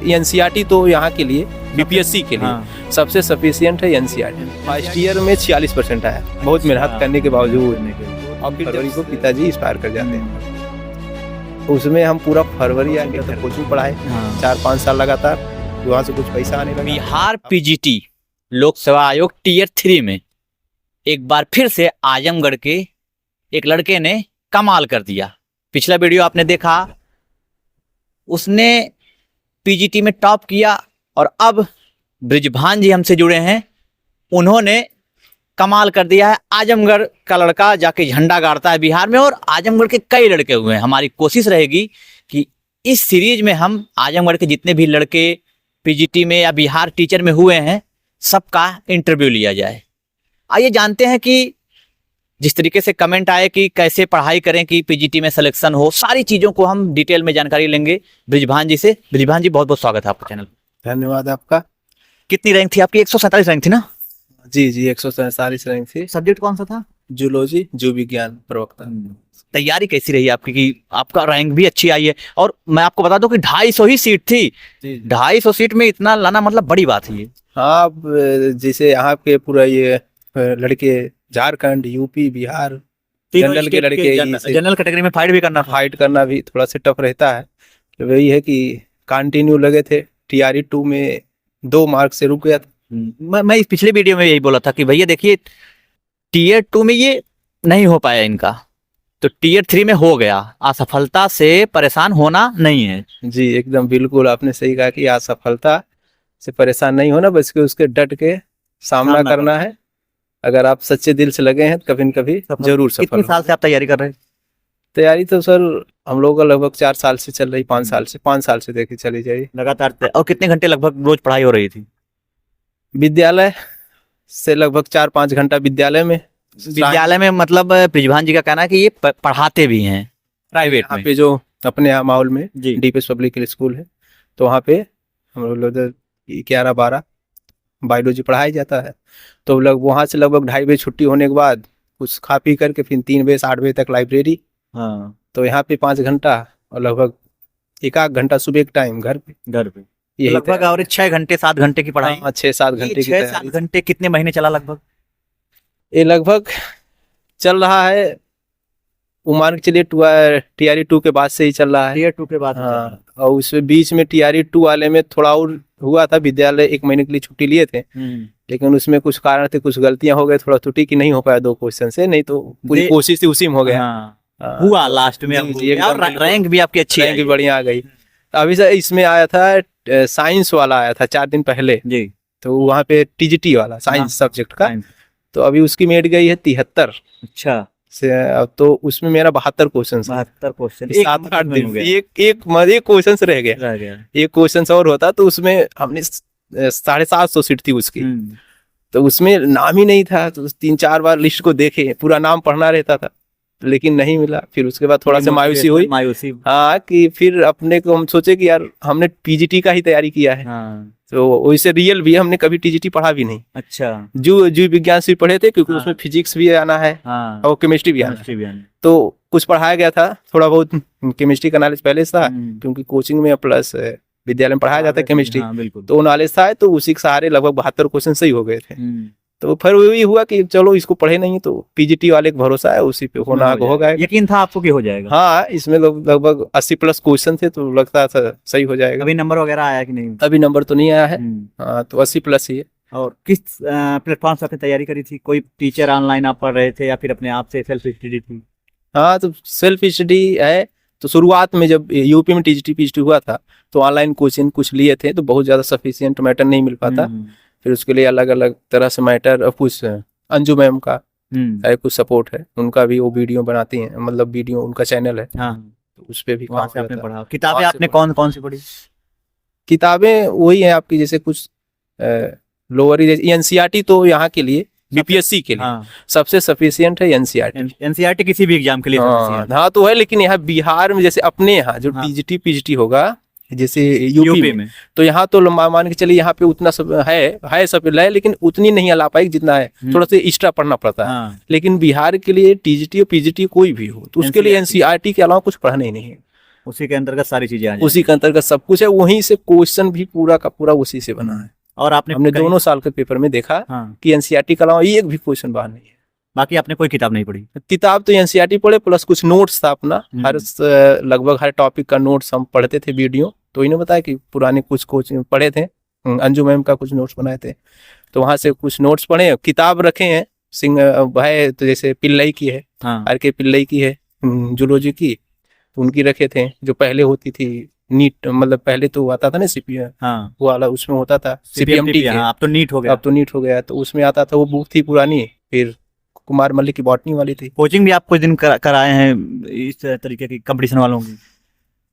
NCERT तो यहाँ के लिए बीपीएससी के लिए सबसे सफिशिएंट है एनसीईआरटी। फर्स्ट ईयर में 46% आया, बहुत मेहनत करने के बावजूद। अब फरवरी को पिताजी एक्सपायर कर जाते हैं, उसमें हम पूरा फरवरी आके तो कोचिंग पढ़ाए 4-5 साल लगातार, वहाँ से कुछ पैसा आने लगा। बिहार पीजीटी लोक सेवा आयोग टीयर 3 में एक बार फिर से आजमगढ़ के एक लड़के ने कमाल कर दिया। पिछला वीडियो आपने देखा, उसने पीजीटी में टॉप किया और अब ब्रिजभान जी हमसे जुड़े हैं, उन्होंने कमाल कर दिया है। आजमगढ़ का लड़का जाके झंडा गाड़ता है बिहार में, और आजमगढ़ के कई लड़के हुए हैं। हमारी कोशिश रहेगी कि इस सीरीज में हम आजमगढ़ के जितने भी लड़के पीजीटी में या बिहार टीचर में हुए हैं सबका इंटरव्यू लिया जाए। आइए जानते हैं कि जिस तरीके से कमेंट आए कि कैसे पढ़ाई करें कि पीजीटी में सिलेक्शन हो, सारी चीज़ों को हम डिटेल में जानकारी लेंगे ब्रिजभान जी से। ब्रिजभान जी बहुत बहुत स्वागत है आपका चैनल। धन्यवाद आपका। कितनी रैंक थी आपकी? 147 रैंक थी ना? जी 147 रैंक थी। सब्जेक्ट कौन सा था? जूलॉजी, जीव विज्ञान प्रवक्ता। तैयारी कैसी रही आपकी कि आपका रैंक भी अच्छी आई है? और मैं आपको बता दूं कि 250 ही सीट थी। 250 सीट में इतना लाना मतलब बड़ी बात है ये। हाँ, जैसे यहाँ के पूरा ये लड़के झारखंड, यूपी, बिहार, जनरल के लड़के, जनरल कैटेगरी में फाइट करना भी थोड़ा सा टफ रहता है। तो वही है कि कंटिन्यू लगे थे। टीआरई 2 में 2 मार्क से रुक गया था। मैं इस पिछले वीडियो में यही बोला था कि भैया देखिए टीयर 2 में ये नहीं हो पाया इनका, तो टीयर 3 में हो गया। असफलता से परेशान होना नहीं है। जी एकदम बिल्कुल आपने सही कहा कि असफलता से परेशान नहीं होना, बस के उसके डट के सामना करना है। अगर आप सच्चे दिल से लगे हैं तो कभी न कभी जरूर सफल। कितने साल से आप तैयारी कर रहे हैं? तैयारी तो सर हम लोगों का लगभग 4 साल से चल रही, 5 साल से देखी चली जाए लगातार। और कितने घंटे लगभग रोज पढ़ाई हो रही थी? विद्यालय से लगभग 4-5 घंटा विद्यालय में मतलब ब्रिजभान जी का कहना है कि ये पढ़ाते भी हैं प्राइवेट में। पे जो अपने यहाँ माहौल में डीपीएस पब्लिक स्कूल है, तो वहाँ पे हम लोग 11-12 बायोलॉजी पढ़ाया जाता है। तो लोग वहाँ से लगभग 2:30 बजे छुट्टी होने के बाद कुछ खा पी करके फिर 3 बजे से 8 बजे तक लाइब्रेरी। तो यहाँ पे 5 घंटा और लगभग 1-8 घंटा सुबह एक टाइम घर पे ये लगभग और 6 घंटे 7 घंटे की पढ़ाई। 6-7 घंटे की 6-7 घंटे कितने महीने चला लगभग? ये लगभग चल रहा है, मान के चलिए टीआरई 2 के बाद से ही चल रहा है। टीयर 2 के बाद। हाँ, और उसमें बीच में टीआरई 2 वाले में थोड़ा और हुआ था, विद्यालय 1 महीने के लिए छुट्टी लिए थे, लेकिन उसमें कुछ कारण थे, कुछ गलतियां हो गई, थोड़ा त्रुटि की नहीं हो पाया 2 क्वेश्चन से, नहीं तो पूरी कोशिश थी उसी में हो गया। हुआ लास्ट में और रैंक भी आपकी अच्छी रैंक भी बढ़िया आ गई। अभी सर इसमें आया था साइंस वाला आया था 4 दिन पहले जी, तो वहाँ पे टीजीटी वाला साइंस सब्जेक्ट का, तो अभी उसकी मेरिट गई है 73। अच्छा से, अब तो उसमें मेरा 72 क्वेश्चन 7-8 दिन एक क्वेश्चन रह गया। एक क्वेश्चन और होता तो उसमें हमने 750 सीट थी उसकी, तो उसमें नाम ही नहीं था। तो 3-4 बार लिस्ट को देखे, पूरा नाम पढ़ना रहता था, लेकिन नहीं मिला। फिर उसके बाद थोड़ा सा मायूसी हुई। हाँ, कि फिर अपने को हम सोचे कि यार हमने पीजीटी का ही तैयारी किया है। तो वैसे रियल भी हमने कभी टीजीटी पढ़ा भी नहीं। अच्छा, जीव विज्ञान से पढ़े थे, क्योंकि उसमें फिजिक्स भी आना है और केमिस्ट्री भी आना है। तो कुछ पढ़ाया गया था, थोड़ा बहुत केमिस्ट्री का नॉलेज पहले से था, क्योंकि कोचिंग में प्लस विद्यालय में पढ़ाया जाता है केमिस्ट्री, तो नॉलेज था। तो उसी के सहारे लगभग 72 क्वेश्चन सही हो गए थे। तो फिर वही हुआ कि चलो इसको पढ़े नहीं तो पीजीटी वाले का भरोसा है, उसी पे होना होगा। यकीन था आपको कि हो जाएगा? हाँ, इसमें लगभग 80+ क्वेश्चन थे, तो लगता था सही हो जाएगा। अभी नंबर वगैरह आया कि नहीं? अभी नंबर तो नहीं आया है। हाँ, तो 80+ ही है। और किस प्लेटफॉर्म से आपने तैयारी करी थी? कोई टीचर ऑनलाइन आप पढ़ रहे थे या फिर अपने आप से सेल्फ स्टडी थी? हाँ, तो सेल्फ स्टडी है। तो शुरुआत में जब यूपी में टीजीटी पीजीटी हुआ था, तो ऑनलाइन कोचिंग कुछ लिए थे, तो बहुत ज्यादा सफिशिएंट मैटर नहीं मिल पाता। फिर उसके लिए अलग अलग तरह से मैटर, और कुछ अंजू मैम का कुछ सपोर्ट है, उनका भी वो वीडियो बनाती हैं, मतलब वीडियो उनका चैनल है। तो उस पे भी वहाँ से आपने पढ़ा। किताबें आपने कौन कौन सी पढ़ी? किताबें वही है आपकी, जैसे कुछ लोअर एनसीईआरटी तो यहाँ के लिए बीपीएससी के लिए सबसे सफिशिएंट है एनसीईआरटी। एनसीईआरटी किसी भी एग्जाम के लिए हाँ तो है, लेकिन यहाँ बिहार में जैसे अपने यहाँ जो टीजीटी पीजीटी होगा, जैसे यूपी में, तो यहाँ तो मान के चलिए यहाँ पे उतना सब है सब है, लेकिन उतनी नहीं ला पाई जितना है, थोड़ा सा एक्स्ट्रा पढ़ना पड़ता है। लेकिन बिहार के लिए टीजीटी और पीजीटी कोई भी हो, तो उसके लिए एनसीईआरटी के अलावा कुछ पढ़ना ही नहीं है। उसी के अंतर्गत सारी चीजें आ जाएंगी। उसी के अंतर्गत सब कुछ है, वहीं से क्वेश्चन भी पूरा का पूरा उसी से बना है। और आपने हमने दोनों साल के पेपर में देखा कि एनसीईआरटी के अलावा एक भी क्वेश्चन बाहर नहीं है। बाकी आपने कोई किताब नहीं पढ़ी? किताब तो एनसीईआरटी पढ़े, प्लस कुछ नोट्स था अपना, हर लगभग हर टॉपिक का नोट्स हम पढ़ते थे वीडियो। तो इन्होंने बताया कि पुराने कुछ कोचिंग पढ़े थे, अंजू मैम का कुछ नोट्स बनाए थे, तो वहां से कुछ नोट्स पढ़े। किताब रखे हैं सिंह भाई, तो जैसे पिल्लई की है, आर के पिल्लई की है जूलॉजी की, तो उनकी रखे थे। जो पहले होती थी नीट, मतलब पहले तो आता था ना सीपीएम वो वाला, उसमें होता था सीपीएमटी, अब तो नीट हो गया। अब तो नीट हो गया, तो उसमें आता था, वो बुक थी पुरानी। फिर कुमार मल्लिक की बॉटनी वाली थी। कोचिंग भी आप कुछ दिन कराए हैं इस तरीके की कंपटीशन वालों की?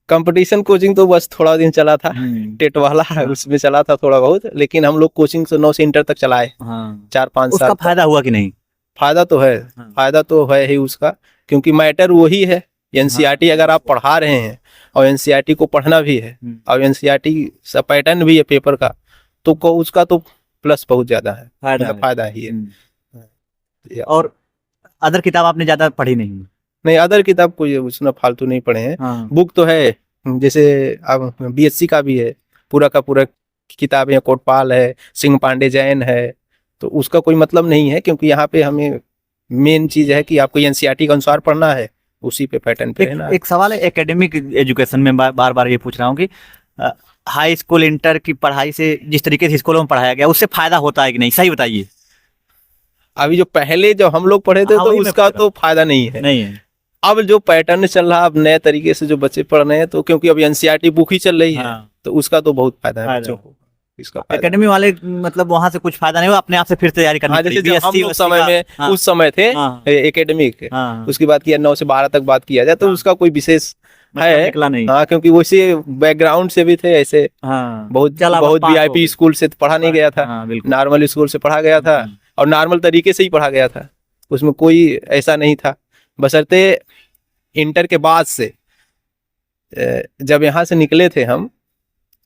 कंपटीशन कोचिंग तो बस थोड़ा दिन चला था, टेट वाला उसमें चला था थोड़ा बहुत, लेकिन हम लोग कोचिंग से 9 से इंटर तक चलाए 4-5 साल। उसका फायदा हुआ कि नहीं? फायदा तो है, फायदा तो है ही उसका, क्योंकि मैटर वही है। एनसीईआरटी अगर आप पढ़ा रहे हैं और एनसीईआरटी को पढ़ना भी है और एनसीईआरटी सा पैटर्न भी है पेपर का, तो उसका तो प्लस बहुत ज्यादा है, फायदा ही है। और अदर किताब आपने ज्यादा पढ़ी नहीं? नहीं, अदर किताब कोई उसने फालतू नहीं पढ़े हैं। बुक तो है, जैसे अब बीएससी का भी है, पूरा का पूरा किताब है, कोटपाल है, सिंह पांडे जैन है, तो उसका कोई मतलब नहीं है, क्योंकि यहाँ पे हमें मेन चीज है कि आपको एनसीईआरटी के अनुसार पढ़ना है, उसी पे पैटर्न पे है ना। एक सवाल है एकेडमिक एजुकेशन में, बार बार ये पूछ रहा हूँ कि हाई स्कूल इंटर की पढ़ाई से जिस तरीके से स्कूलों में पढ़ाया गया, उससे फायदा होता है कि नहीं, सही बताइए। अभी जो पहले जो हम लोग पढ़े थे तो उसका तो फायदा नहीं है। अब जो पैटर्न चल रहा है, अब नए तरीके से जो बच्चे पढ़ रहे हैं, तो क्योंकि अब एनसीईआरटी बुक ही चल रही है, तो उसका तो बहुत फायदा है बच्चों को। इसका एकेडमी वाले मतलब वहां से कुछ फायदा नहीं हुआ, अपने आप से फिर तैयारी करनी पड़ी। जैसे हम लोग समय में उस समय थे एकेडमिक, उसकी बात किया 9 से 12 तक बात किया जाए, तो उसका कोई विशेष है नहीं। हाँ, क्योंकि वैसे बैकग्राउंड से भी थे ऐसे, बहुत वीआईपी स्कूल से पढ़ा नहीं गया था, नॉर्मल स्कूल से पढ़ा गया था, और नॉर्मल तरीके से ही पढ़ा गया था, उसमें कोई ऐसा नहीं था। बशर्ते इंटर के बाद से, जब यहाँ से निकले थे हम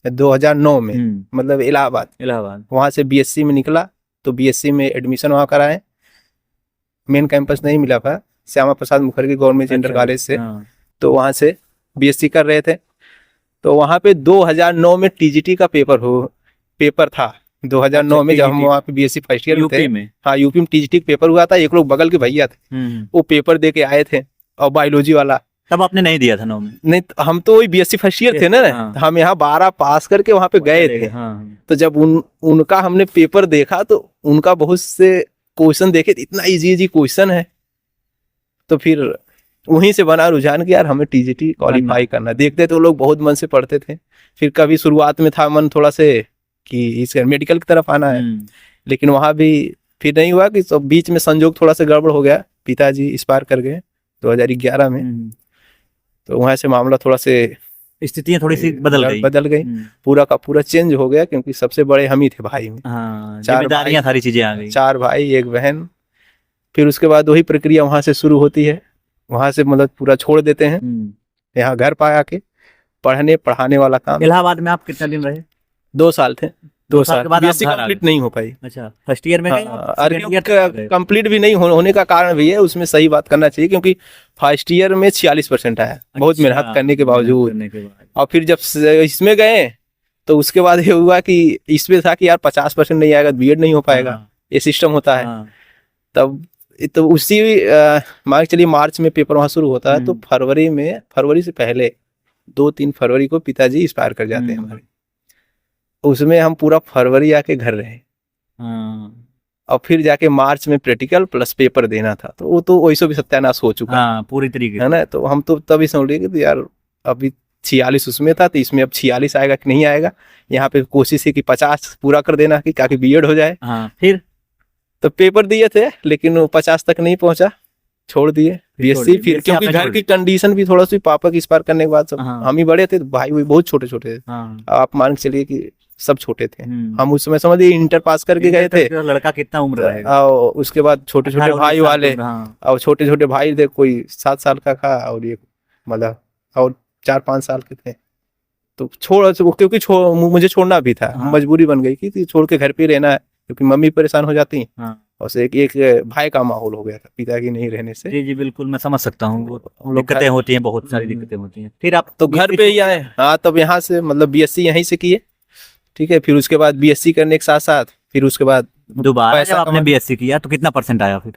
2009 में, मतलब इलाहाबाद वहाँ से बीएससी में निकला, तो बीएससी में एडमिशन वहाँ कराए। मेन कैंपस नहीं मिला था, Shyama Prasad Mukherjee government inter college से, तो वहाँ से बीएससी कर रहे थे। तो वहाँ पे 2009 में टीजीटी का पेपर था 2009 में, जब हम वहाँ पे बीएससी फर्स्ट ईयर में थे। हाँ, यूपी में टीजीटी पेपर हुआ था, एक लोग बगल के भैया थे, वो पेपर दे के आए थे, और बायोलॉजी वाला। तब आपने नहीं दिया था 9 में? नहीं, हम तो वही बीएससी फर्स्ट ईयर थे ना, तो हम यहाँ 12 पास करके वहाँ पे गए थे। तो जब उनका हमने पेपर देखा, तो उनका बहुत से क्वेश्चन देखे, इतना इजी क्वेश्चन है, तो फिर वहीं से बना रुझान कि यार हमें टीजीटी क्वालिफाई करना। देखते तो लोग बहुत मन से पढ़ते थे, फिर कभी शुरुआत में था मन थोड़ा से कि इस मेडिकल की तरफ आना है, लेकिन वहां भी फिर नहीं हुआ, कि तो बीच में संजोग थोड़ा सा गड़बड़ हो गया, पिताजी एक्सपायर कर गए 2011 में, तो वहां से मामला थोड़ा से स्थितियां थोड़ी सी बदल गई, पूरा का पूरा चेंज हो गया, क्योंकि सबसे बड़े हम ही थे भाई में। जिम्मेदारियां सारी चीजें आ गई, 4 भाई 1 बहन। फिर उसके बाद वही प्रक्रिया वहां से शुरू होती है, वहां से मतलब पूरा छोड़ देते हैं, यहाँ घर पे आके पढ़ाने वाला काम। इलाहाबाद में आप कितना दिन रहे? 2 साल थे। 2 साल के बाद बीएससी कंप्लीट नहीं हो पाई। अच्छा, फर्स्ट ईयर में कंप्लीट भी नहीं होने का कारण भी है, उसमें सही बात करना चाहिए, क्योंकि फर्स्ट ईयर में 46% आया, बहुत मेहनत करने के बावजूद। और फिर जब इसमें गए, तो उसके बाद ये हुआ कि इसमें था कि यार 50% नहीं आएगा, बीएड नहीं हो पाएगा, ये सिस्टम होता है। तब तो उसी मान के चलिए मार्च में पेपर वहां शुरू होता है, तो फरवरी से पहले 2-3 फरवरी को पिताजी एक्सपायर कर जाते हैं हमारे। उसमें हम पूरा फरवरी आके घर रहे, और फिर जाके मार्च में प्रैक्टिकल प्लस पेपर देना था, तो वो तो वैसे भी सत्यानाश हो चुका पूरी तरीके है ना। तो हम तो तभी समझ लिए कि यार अभी 46 उसमें था, तो इसमें अब 46 आएगा कि नहीं आएगा। यहाँ पे कोशिश है कि 50 पूरा कर देना, कि ताकि बीएड हो जाए। फिर तो पेपर दिए थे, लेकिन वो 50 तक नहीं पहुंचा, छोड़ दिए बीएससी। फिर क्योंकि घर की कंडीशन भी थोड़ा सी, पापा की एक्सपायर करने के बाद सब हम ही बड़े थे, भाई वही बहुत छोटे छोटे थे। आप मान के चलिए कि सब छोटे थे। हम उस समय समझिए इंटर पास करके गए थे। लड़का कितना उम्र रहेगा? और उसके बाद छोटे छोटे भाई वाले, और छोटे छोटे भाई थे, कोई 7 साल का था, और ये मतलब और 4-5 साल के थे। तो क्योंकि मुझे छोड़ना भी था, मजबूरी बन गई कि छोड़ के घर पे रहना है, क्योंकि मम्मी परेशान हो जाती। और से एक भय का माहौल हो गया था पिता की नहीं रहने से। जी जी बिल्कुल, मैं समझ सकता हूँ, वो दिक्कतें होती हैं, बहुत सारी दिक्कतें होती हैं। फिर आप तो घर पे ही आए। हाँ, तब यहाँ से मतलब बीएससी यहीं से किए, ठीक है। फिर उसके बाद बीएससी करने के साथ साथ फिर उसके बाद दोबारा जब आपने बीएससी किया तो कितना परसेंट आया फिर?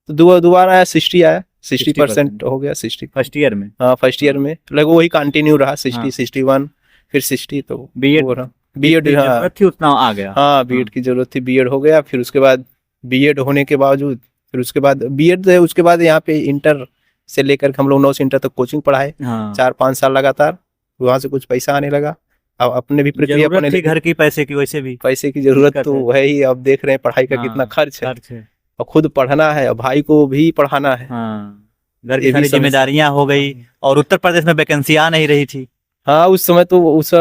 तो दोबारा आया 60 आया, 60% हो गया 60 फर्स्ट ईयर में। हाँ, फर्स्ट ईयर में लगभग वही कंटिन्यू रहा 60 61 फिर 60। तो बीएड हाँ थी उतना आ गया। हाँ, बीएड की जरूरत थी, बीएड हो गया। फिर उसके बाद बीएड होने के बावजूद फिर उसके बाद बीएड है, उसके बाद यहाँ पे इंटर से लेकर हम लोग 9 से इंटर तक कोचिंग पढ़ाए। 4-5 साल लगातार, वहाँ से कुछ पैसा आने लगा। अब अपने भी प्रक्रिया अपने घर की पैसे की, वैसे भी पैसे की जरूरत तो है ही। अब देख रहे हैं पढ़ाई का कितना खर्च है, और खुद पढ़ना है और भाई को भी पढ़ाना है। घर की सारी जिम्मेदारियां हो गई, और उत्तर प्रदेश में वैकेंसी आ नहीं रही थी। हाँ, उस समय तो उस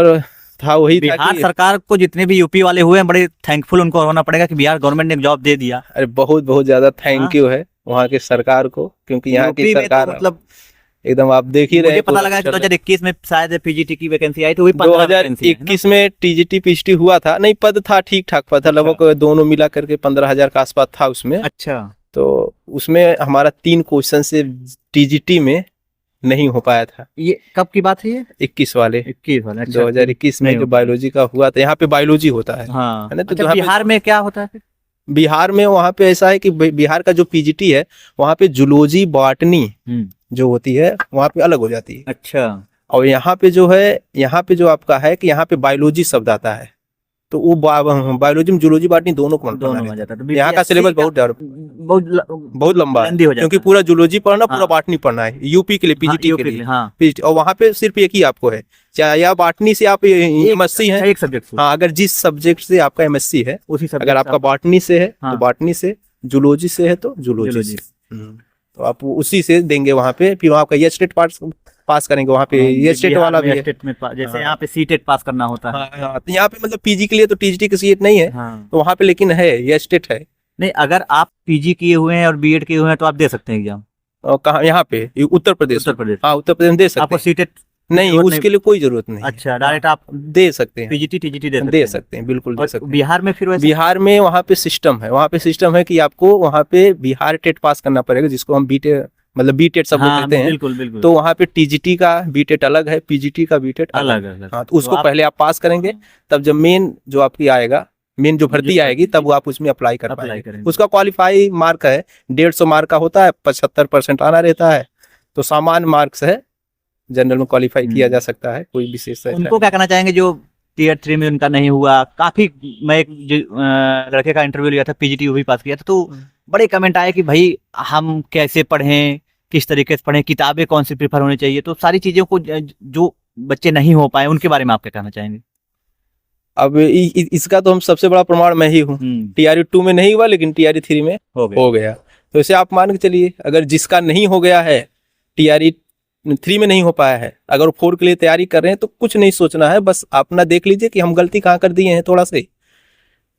था वही बिहार सरकार को जितने भी यूपी वाले हुए हैं, बड़े थैंकफुल उनको होना पड़ेगा कि बिहार गवर्नमेंट ने जॉब दे दिया। अरे बहुत बहुत ज्यादा थैंक यू है वहाँ के सरकार को, क्योंकि यहाँ की सरकार मतलब एकदम आप देख ही रहे हैं। पता लगा कि 2021 में शायद पीजीटी की वैकेंसी आई थी, वही 2021 में टीजीटी पीजीटी हुआ था, नहीं पद था, ठीक ठाक पद था, लगभग दोनों मिला करके 15,000 का आसपास था उसमें। अच्छा, तो उसमें हमारा 3 क्वेश्चन से टीजीटी में नहीं हो पाया था। ये कब की बात है? ये 21 वाले 2021 में जो बायोलॉजी का हुआ था। यहाँ पे बायोलॉजी होता है, हाँ। है ना। तो अच्छा, बिहार में क्या होता है? बिहार में वहाँ पे ऐसा है कि बिहार का जो पीजीटी है वहाँ पे जूलॉजी बॉटनी जो होती है वहाँ पे अलग हो जाती है। अच्छा, और यहाँ पे जो आपका है कि यहाँ पे बायोलॉजी शब्द आता है, तो वो बायोलॉजी में जूलॉजी बॉटनी दोनों को आ जाता है। यहाँ का सिलेबस बहुत लंबा है, क्योंकि पूरा जूलॉजी पढ़ना, पूरा बॉटनी पढ़ना है यूपी के लिए, पीजीटी के लिए। पीजीटी, और वहाँ पे सिर्फ एक ही आपको है, चाहे या बॉटनी से आप एमएससी है, एक सब्जेक्ट। हाँ, अगर जिस सब्जेक्ट से आपका एमएससी है, अगर आपका बॉटनी से है तो बॉटनी से, जूलॉजी से है तो जूलॉजी से, तो आप उसी से देंगे वहाँ पे। फिर आपका ये स्टेट पास करेंगे वहाँ पे, ये स्टेट वाला भी है। जैसे यहाँ पे सीटेट पास करना होता है। तो यहाँ पे मतलब पीजी के लिए तो टीजीटी की सीट नहीं है, तो वहाँ पे लेकिन है, ये स्टेट है। नहीं, अगर आप पीजी किए हुए हैं और बीएड किए हुए हैं तो आप दे सकते हैं एग्जाम। कहाँ? यहाँ पे उत्तर प्रदेश। हाँ, उत्तर प्रदेश में दे सकते हैं। आपको सीटेट नहीं, उसके लिए कोई जरूरत नहीं। अच्छा, डायरेक्ट आप दे सकते हैं, पीजीटी टीजीटी दे सकते हैं, बिल्कुल दे सकते हैं। बिहार में फिर बिहार में वहाँ पे सिस्टम है कि आपको वहाँ पे बिहार टेट पास करना पड़ेगा, जिसको हम बीटेट सब लोग कहते हैं। बिल्कुल। तो वहाँ पे टीजीटी का बीटेट अलग है, पीजीटी का बीटेट अलग। हाँ, तो उसको पहले आप पास करेंगे, तब जब मेन जो आपकी आएगा, मेन जो भर्ती आएगी, तब वो आप उसमें अप्लाई कर पाएंगे। उसका क्वालिफाई मार्क है 150 मार्क का होता है, 75% आना रहता है, तो सामान्य मार्क्स है, जनरल में क्वालिफाई किया जा सकता है, कोई विशेष। उनको क्या कहना चाहेंगे जो टियर 3 में उनका नहीं हुआ? काफी, मैं एक लड़के का इंटरव्यू लिया था, पीजीटी वो भी पास किया था, तो बड़े कमेंट आए कि भाई हम कैसे पढ़ें, किस तरीके से पढ़ें, किताबें कौन सी प्रेफर होनी चाहिए। तो सारी चीजों को जो बच्चे नहीं हो पाए उनके बारे में आप क्या कहना चाहेंगे? अब इसका तो हम सबसे बड़ा प्रमाण मैं ही हूँ। टीआरई 2 में नहीं हुआ, लेकिन टीआरई 3 में हो गया। तो इसे आप मान के चलिए, अगर जिसका नहीं हो गया है, टीआरई 3 में नहीं हो पाया है, अगर 4 के लिए तैयारी कर रहे हैं, तो कुछ नहीं सोचना है, बस अपना देख लीजिए कि हम गलती कहाँ कर दिए हैं, थोड़ा से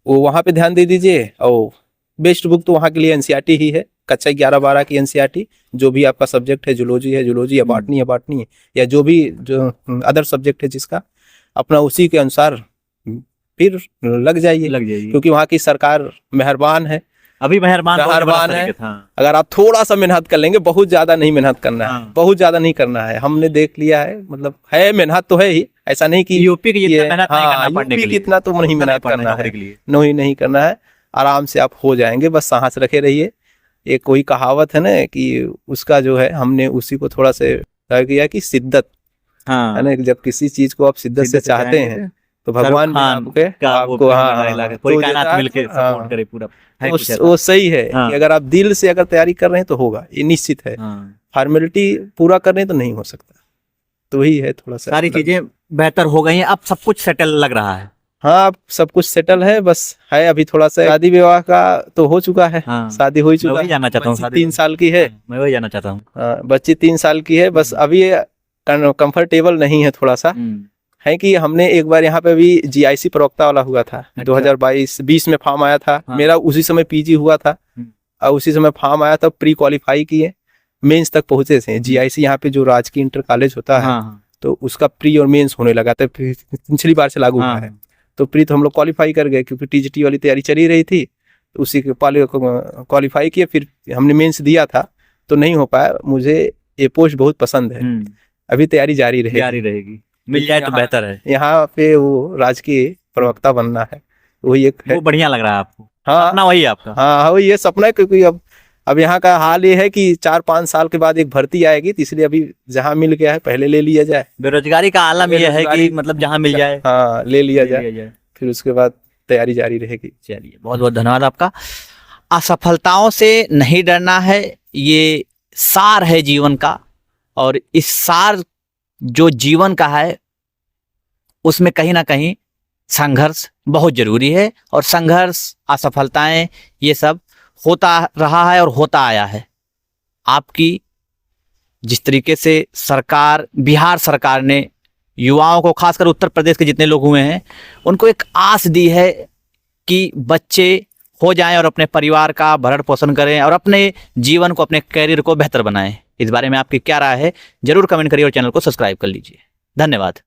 वो वहाँ पे ध्यान दे दीजिए। और बेस्ट बुक तो वहाँ के लिए एनसीईआरटी ही है, कक्षा 11-12 की एनसीईआरटी। जो भी आपका सब्जेक्ट है, जूलॉजी या बॉटनी है, या जो भी जो अदर सब्जेक्ट है जिसका, अपना उसी के अनुसार फिर लग जाइए, क्योंकि वहाँ की सरकार मेहरबान है, अभी मेहरबान है। अगर आप थोड़ा सा मेहनत कर लेंगे, बहुत ज्यादा नहीं मेहनत करना है, बहुत ज्यादा नहीं करना है। हमने देख लिया है, मतलब है मेहनत तो है ही, ऐसा नहीं कि यूपी की जितना मेहनत नहीं करना, पढ़ने के लिए इतना तो नहीं मेहनत करना है, नहीं करना है। आराम से आप हो जाएंगे, बस साहस रखे रहिए। एक कोई कहावत है ना कि उसका जो है, हमने उसी को थोड़ा से किया कि शिद्दत है ना, जब किसी चीज को आप शिद्दत से चाहते हैं तो भगवान आपको कोई कायनात मिलके सपोर्ट करे पूरा। वो सही है कि अगर आप दिल से अगर तैयारी कर रहे हैं तो होगा, ये निश्चित है। फॉर्मेलिटी पूरा कर रहे हैं तो नहीं हो सकता, तो वही है थोड़ा सा। सारी चीजें बेहतर हो गई हैं, अब सब कुछ सेटल लग रहा है। हाँ, अब सब कुछ सेटल है, बस है अभी थोड़ा सा शादी विवाह का तो हो चुका है। शादी हो चुका है, जाना चाहता हूँ। 3 साल की है, मैं वही जाना चाहता हूँ। बच्ची 3 साल की है, बस अभी कंफर्टेबल नहीं है थोड़ा सा। है कि हमने एक बार यहाँ पे भी जीआईसी प्रवक्ता वाला हुआ था। 2022-20 में फॉर्म आया था मेरा, उसी समय पीजी हुआ था, और उसी समय फॉर्म आया था। प्री क्वालिफाई किए, मेंस तक पहुंचे थे। जीआईसी यहाँ पे जो राजकीय इंटर कॉलेज होता है, तो उसका प्री और मेंस होने लगा था, पिछली बार से लागू हुआ है। तो प्री तो हम लोग क्वालिफाई कर गए, क्योंकि टीजीटी वाली तैयारी चली रही थी, उसी के क्वालिफाई किए, फिर हमने मेंस दिया था तो नहीं हो पाया। मुझे ये पोस्ट बहुत पसंद है, अभी तैयारी जारी रहेगी। मिल जाए तो बेहतर है। यहाँ पे वो राजकीय प्रवक्ता बनना है, वही एक है। वो बढ़िया लग रहा है आपको? हाँ, अपना वही आपका? हाँ, वही ये सपना है, क्योंकि अब यहाँ का हाल ये है कि 4-5 साल के बाद एक भर्ती आएगी, तो इसलिए अभी जहाँ मिल गया है पहले ले लिया जाए। बेरोजगारी का आलम ये है कि मतलब जहाँ मिल जाए, हाँ, ले लिया जाए, फिर उसके बाद तैयारी जारी रहेगी। चलिए, बहुत बहुत धन्यवाद आपका। असफलताओं से नहीं डरना है, ये सार है जीवन का, और इस सार जो जीवन का है उसमें कहीं ना कहीं संघर्ष बहुत जरूरी है, और संघर्ष, असफलताएं, ये सब होता रहा है और होता आया है। आपकी जिस तरीके से सरकार, बिहार सरकार ने युवाओं को, खासकर उत्तर प्रदेश के जितने लोग हुए हैं, उनको एक आस दी है कि बच्चे हो जाएं और अपने परिवार का भरण पोषण करें और अपने जीवन को, अपने कैरियर को बेहतर बनाएं। इस बारे में आपकी क्या राय है, जरूर कमेंट करिए और चैनल को सब्सक्राइब कर लीजिए। धन्यवाद।